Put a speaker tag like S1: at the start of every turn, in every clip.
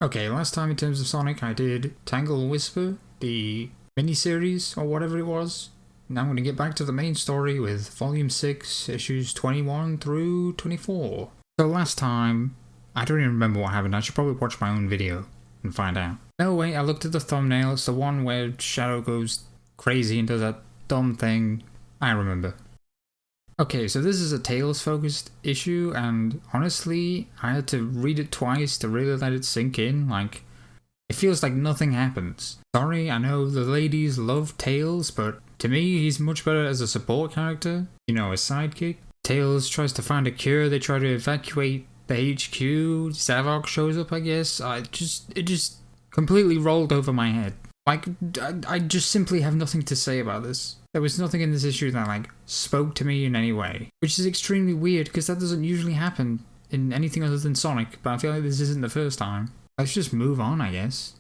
S1: Okay, last time in terms of Sonic, I did Tangle and Whisper, the miniseries, or whatever it was. Now I'm going to get back to the main story with Volume 6, issues 21 through 24. So last time, I don't even remember what happened. I should probably watch my own video and find out. No, wait, I looked at the thumbnail. It's the one where Shadow goes crazy and does that dumb thing. I remember. Okay, so this is a Tails-focused issue, and honestly, I had to read it twice to really let it sink in. Like, it feels like nothing happens. Sorry, I know the ladies love Tails, but to me, he's much better as a support character. You know, a sidekick. Tails tries to find a cure, they try to evacuate the HQ, Zavok shows up, I guess. It just completely rolled over my head. Like, I just simply have nothing to say about this. There was nothing in this issue that, like, spoke to me in any way. Which is extremely weird, because that doesn't usually happen in anything other than Sonic, but I feel like this isn't the first time. Let's just move on, I guess.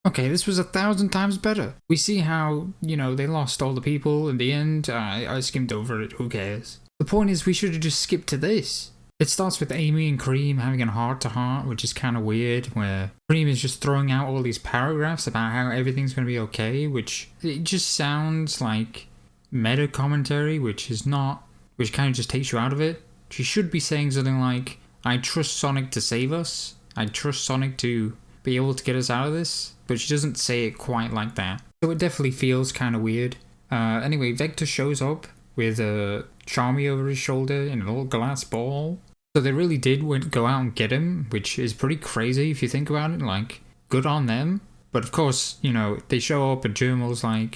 S1: Okay, this was 1,000 times better. We see how, you know, they lost all the people in the end. I skimmed over it, who cares? The point is, we should have just skipped to this. It starts with Amy and Cream having a heart-to-heart, which is kind of weird, where Cream is just throwing out all these paragraphs about how everything's going to be okay, which it just sounds like meta commentary, which kind of just takes you out of it. She should be saying something like, I trust Sonic to save us, I trust Sonic to be able to get us out of this, but she doesn't say it quite like that. So it definitely feels kind of weird. Anyway, Vector shows up with a Charmy over his shoulder in a little glass ball. So they really did go out and get him, which is pretty crazy if you think about it, like, good on them. But of course, you know, they show up and General is like,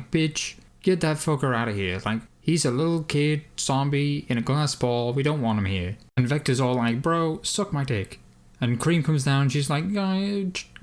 S1: bitch, get that fucker out of here. Like, he's a little kid, zombie, in a glass ball, we don't want him here. And Vector's all like, bro, suck my dick. And Cream comes down and she's like,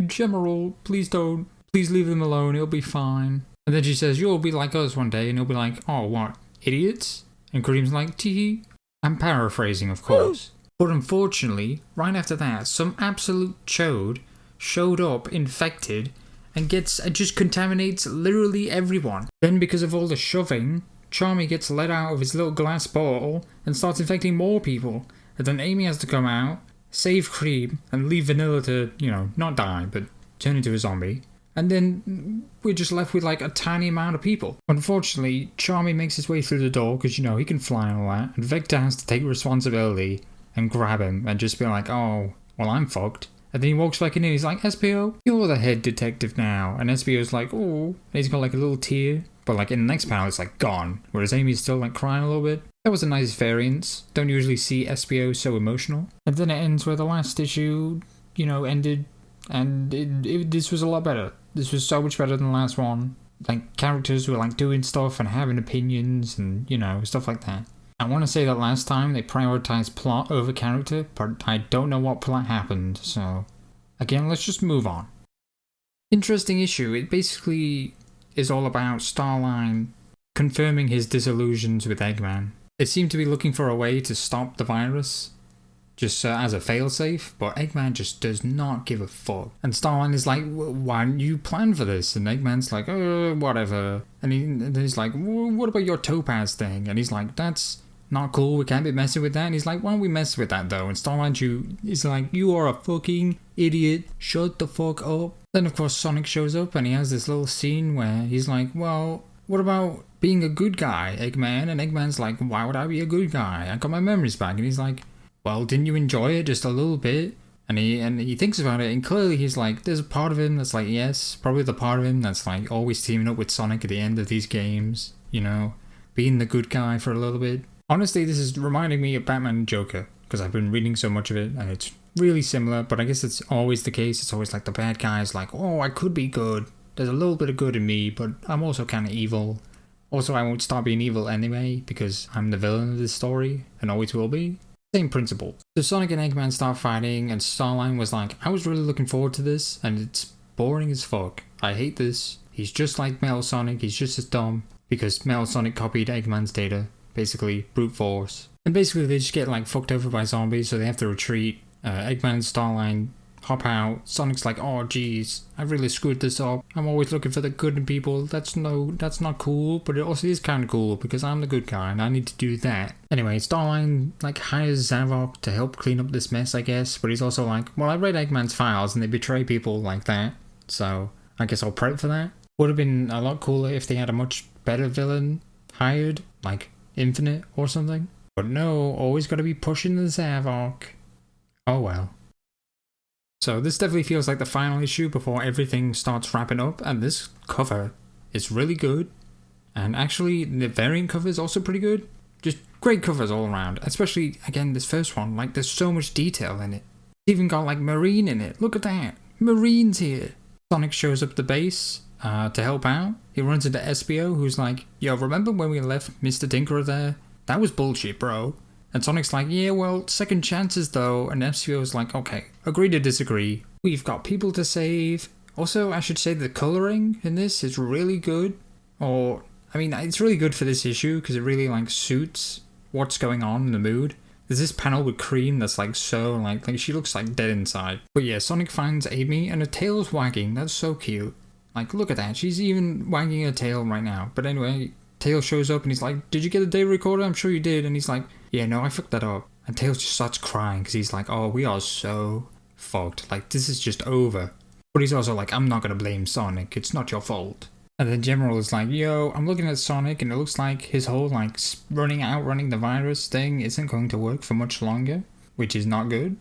S1: General, please don't, please leave him alone, he'll be fine. And then she says, you'll be like us one day, and he'll be like, oh, what, idiots? And Cream's like, tee. I'm paraphrasing, of course. But unfortunately, right after that, some absolute chode showed up infected and just contaminates literally everyone. Then because of all the shoving, Charmy gets let out of his little glass ball and starts infecting more people. And then Amy has to come out, save Cream, and leave Vanilla to, you know, not die, but turn into a zombie. And then we're just left with like a tiny amount of people. Unfortunately, Charmy makes his way through the door because, you know, he can fly and all that. And Vector has to take responsibility and grab him and just be like, oh, well, I'm fucked. And then he walks back in and he's like, SPO, you're the head detective now. And SPO's like, oh. And he's got like a little tear. But like in the next panel, it's like gone. Whereas Amy's still like crying a little bit. That was a nice variance. Don't usually see SPO so emotional. And then it ends where the last issue, you know, ended. And this was a lot better. This was so much better than the last one. Like, characters were like doing stuff and having opinions and, you know, stuff like that. I want to say that last time they prioritized plot over character, but I don't know what plot happened, so again, let's just move on. Interesting issue. It basically is all about Starline confirming his disillusions with Eggman. They seem to be looking for a way to stop the virus, just as a failsafe, but Eggman just does not give a fuck. And Starline is like, why didn't you plan for this? And Eggman's like, whatever. And he's like, what about your Topaz thing? And he's like, that's not cool, we can't be messing with that. And he's like, why don't we mess with that though? And Starline is like, you are a fucking idiot, shut the fuck up. Then of course Sonic shows up and he has this little scene where he's like, well, what about being a good guy, Eggman? And Eggman's like, why would I be a good guy? I got my memories back. And he's like, well, didn't you enjoy it just a little bit? And he thinks about it, and clearly he's like, there's a part of him that's like, yes, probably the part of him that's like always teaming up with Sonic at the end of these games, you know, being the good guy for a little bit. Honestly, this is reminding me of Batman and Joker, because I've been reading so much of it, and it's really similar, but I guess it's always the case. It's always like the bad guy is like, oh, I could be good. There's a little bit of good in me, but I'm also kind of evil. Also, I won't stop being evil anyway, because I'm the villain of this story, and always will be. Same principle. So Sonic and Eggman start fighting, and Starline was like, I was really looking forward to this, and it's boring as fuck. I hate this. He's just like Metal Sonic, he's just as dumb, because Metal Sonic copied Eggman's data. Basically, brute force. And basically they just get like fucked over by zombies, so they have to retreat. Eggman and Starline hop out. Sonic's like, oh geez, I really screwed this up. I'm always looking for the good in people. That's not cool, but it also is kind of cool because I'm the good guy and I need to do that. Anyway, Starline like hires Zavok to help clean up this mess, I guess, but he's also like, well, I read Eggman's files and they betray people like that, so I guess I'll prep for that. Would have been a lot cooler if they had a much better villain hired, like Infinite or something. But no, always gotta be pushing the Zavok. Oh well. So this definitely feels like the final issue before everything starts wrapping up, and this cover is really good. And actually, the variant cover is also pretty good. Just great covers all around, especially, again, this first one. Like, there's so much detail in it. It's even got, like, Marine in it. Look at that. Marine's here. Sonic shows up at the base to help out. He runs into SBO, who's like, yo, remember when we left Mr. Tinkerer there? That was bullshit, bro. And Sonic's like, yeah, well, second chances though. And SBO's like, okay, agree to disagree. We've got people to save. Also, I should say the coloring in this is really good. Or, I mean, it's really good for this issue because it really, like, suits what's going on in the mood. There's this panel with Cream that's, like, so, like she looks, like, dead inside. But yeah, Sonic finds Amy and her tail's wagging. That's so cute. Like, look at that. She's even wagging her tail right now. But anyway, Tail shows up and he's like, did you get a day recorder? I'm sure you did. And he's like, yeah, no, I fucked that up. And Tails just starts crying because he's like, oh, we are so fucked. Like, this is just over. But he's also like, I'm not going to blame Sonic. It's not your fault. And then General is like, yo, I'm looking at Sonic and it looks like his whole, like, running the virus thing isn't going to work for much longer, which is not good.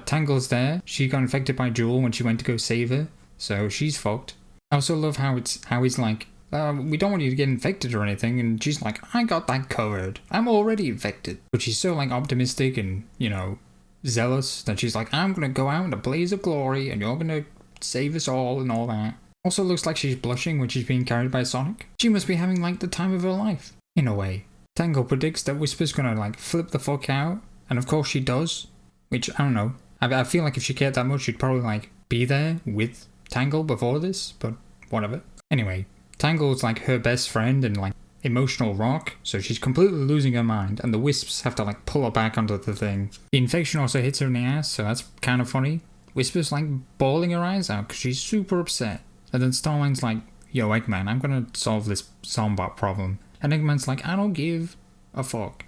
S1: Tangle's there. She got infected by Jewel when she went to go save her. So she's fucked. I also love how he's like, we don't want you to get infected or anything, and she's like, I got that covered. I'm already infected. But she's so, like, optimistic and, you know, zealous that she's like, I'm gonna go out in a blaze of glory and you're gonna save us all and all that. Also looks like she's blushing when she's being carried by Sonic. She must be having, like, the time of her life, in a way. Tangle predicts that Whisper's gonna, like, flip the fuck out, and of course she does, which, I don't know. I feel like if she cared that much, she'd probably, like, be there with Tangle before this, but whatever. Anyway, Tangle's like her best friend and like emotional rock, so she's completely losing her mind, and the Wisps have to like pull her back onto the thing. The infection also hits her in the ass, so that's kind of funny. Whisper's like bawling her eyes out because she's super upset. And then Starline's like, yo, Eggman, I'm gonna solve this Zombot problem. And Eggman's like, I don't give a fuck.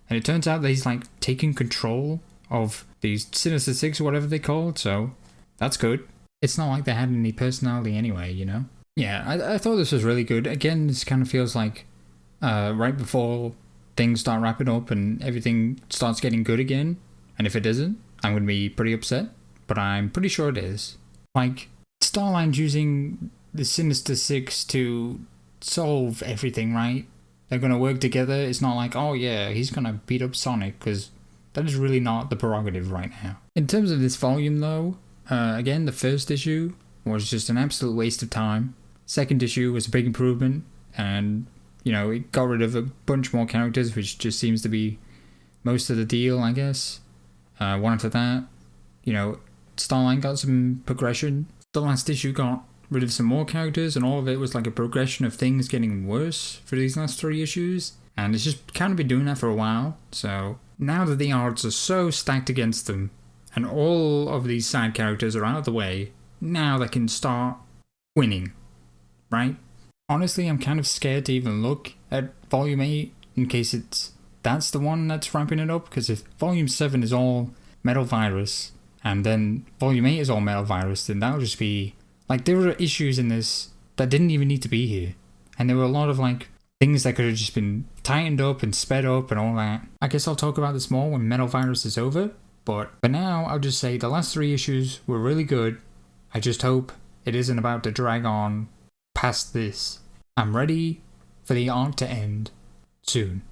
S1: And it turns out that he's like taking control of these Sinister Six or whatever they called, so that's good. It's not like they had any personality anyway, you know? Yeah, I thought this was really good. Again, this kind of feels like right before things start wrapping up and everything starts getting good again. And if it isn't, I'm going to be pretty upset. But I'm pretty sure it is. Like, Starline's using the Sinister Six to solve everything, right? They're going to work together. It's not like, oh yeah, he's going to beat up Sonic, because that is really not the prerogative right now. In terms of this volume, though, again, the first issue was just an absolute waste of time. Second issue was a big improvement, and, you know, it got rid of a bunch more characters, which just seems to be most of the deal, I guess. One after that, you know, Starline got some progression. The last issue got rid of some more characters, and all of it was like a progression of things getting worse for these last 3 issues. And it's just kind of been doing that for a while, so now that the odds are so stacked against them, and all of these side characters are out of the way, now they can start winning. Right? Honestly, I'm kind of scared to even look at Volume 8 in case that's the one that's ramping it up, because if Volume 7 is all Metal Virus and then Volume 8 is all Metal Virus, then that'll just be... Like, there were issues in this that didn't even need to be here. And there were a lot of, like, things that could have just been tightened up and sped up and all that. I guess I'll talk about this more when Metal Virus is over, but for now, I'll just say the last 3 issues were really good. I just hope it isn't about to drag on past this. I'm ready for the arc to end soon.